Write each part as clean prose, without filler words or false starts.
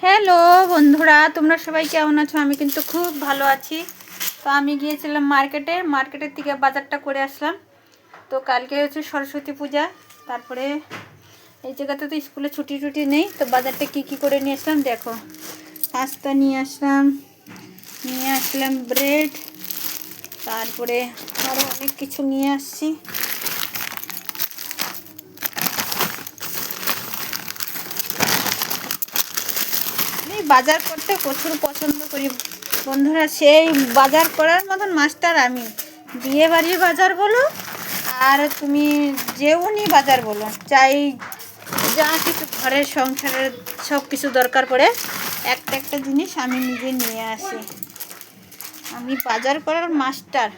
Hello বন্ধুরা, তোমরা সবাই কেমন আছো? আমি কিন্তু খুব ভালো আছি। তো আমি গিয়েছিলাম মার্কেটের থেকে বাজারটা করে আসলাম। তো কালকে হচ্ছে সরস্বতী পূজা, তারপরে এই জায়গাতে তো স্কুলে ছুটি নেই। তো বাজারটা কি করে নিয়ে আসলাম দেখো। পাস্তা নিয়ে আসলাম ব্রেড, তারপরে আরও অনেক কিছু নিয়ে আসছি। বাজার করতে প্রচুর পছন্দ করি বন্ধুরা। সেই বাজার করার মতন মাস্টার আমি। বিয়ে বাড়ির বাজার বলো আর তুমি যেউনি বাজার বলো, চাই যা কিছু ঘরের সংসারের সব কিছু দরকার পড়ে একটা জিনিস আমি নিজে নিয়ে আসি। আমি বাজার করার মাস্টার।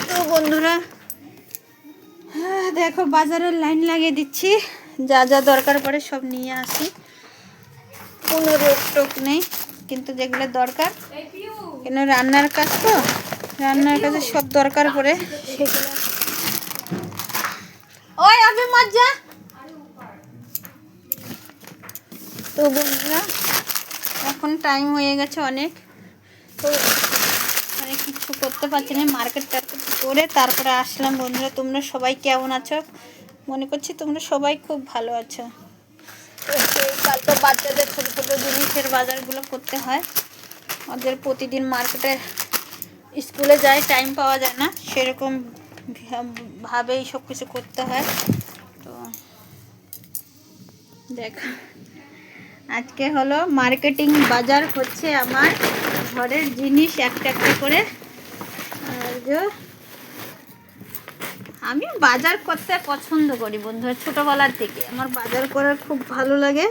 তো বন্ধুরা দেখো, বাজারের লাইন লাগিয়ে দিচ্ছি, যা যা দরকার পড়ে সব নিয়ে আসি। কোনো রোগ টোক নেই, কিন্তু যেগুলো দরকার, কেন রান্নার কাজ, তো রান্নার কাজে সব দরকার পড়ে সেগুলো। ওই আবে মজা। তো বন্ধুরা এখন টাইম হয়ে গেছে অনেক, তো অনেক কিছু করতে পারছি না। মার্কেট করে তারপরে আসলাম। বন্ধুরা তোমরা সবাই কেমন আছো? মনে করছি তোমরা সবাই খুব ভালো আছো। কাল তো বাচ্চাদের ছোটো ছোটো জিনিসের বাজারগুলো করতে হয়। ওদের প্রতিদিন মার্কেটে স্কুলে যায়, টাইম পাওয়া যায় না, সেরকম ভাবেই সব কিছু করতে হয়। তো দেখো, আজকে হলো মার্কেটিং বাজার হচ্ছে আমার ঘরের জিনিস একটা করে। আর যে আমি বাজার করতে পছন্দ করি বন্ধুরা, ছোটোবেলার থেকে আমার বাজার করার খুব ভালো লাগে।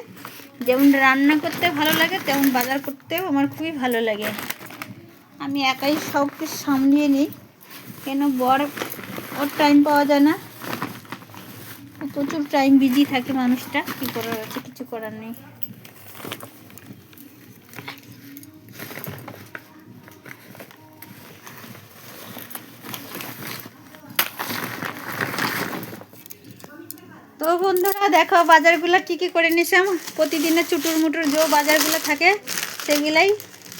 যেমন রান্না করতে ভালো লাগে, তেমন বাজার করতেও আমার খুবই ভালো লাগে। আমি একাই সব কিছু সামলিয়ে নিই, কেন ওর টাইম পাওয়া যায় না, প্রচুর টাইম বিজি থাকে মানুষটা, কী করার আছে, কিছু করার নেই। তো বন্ধুরা দেখো, বাজারগুলো কি করে নিয়েছিলাম। প্রতিদিনের চুটুর মুটুর যে বাজারগুলো থাকে সেগুলাই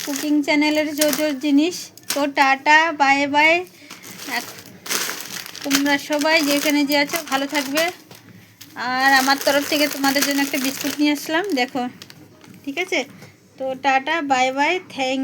কুকিং চ্যানেলের যে জিনিস। তো টাটা, বাই বাই। তোমরা সবাই যেখানে যে আছো ভালো থাকবে। আর আমার তরফ থেকে তোমাদের জন্য একটা বিস্কুট নিয়ে আসলাম, দেখো, ঠিক আছে? তো টাটা, বাই বাই, থ্যাংক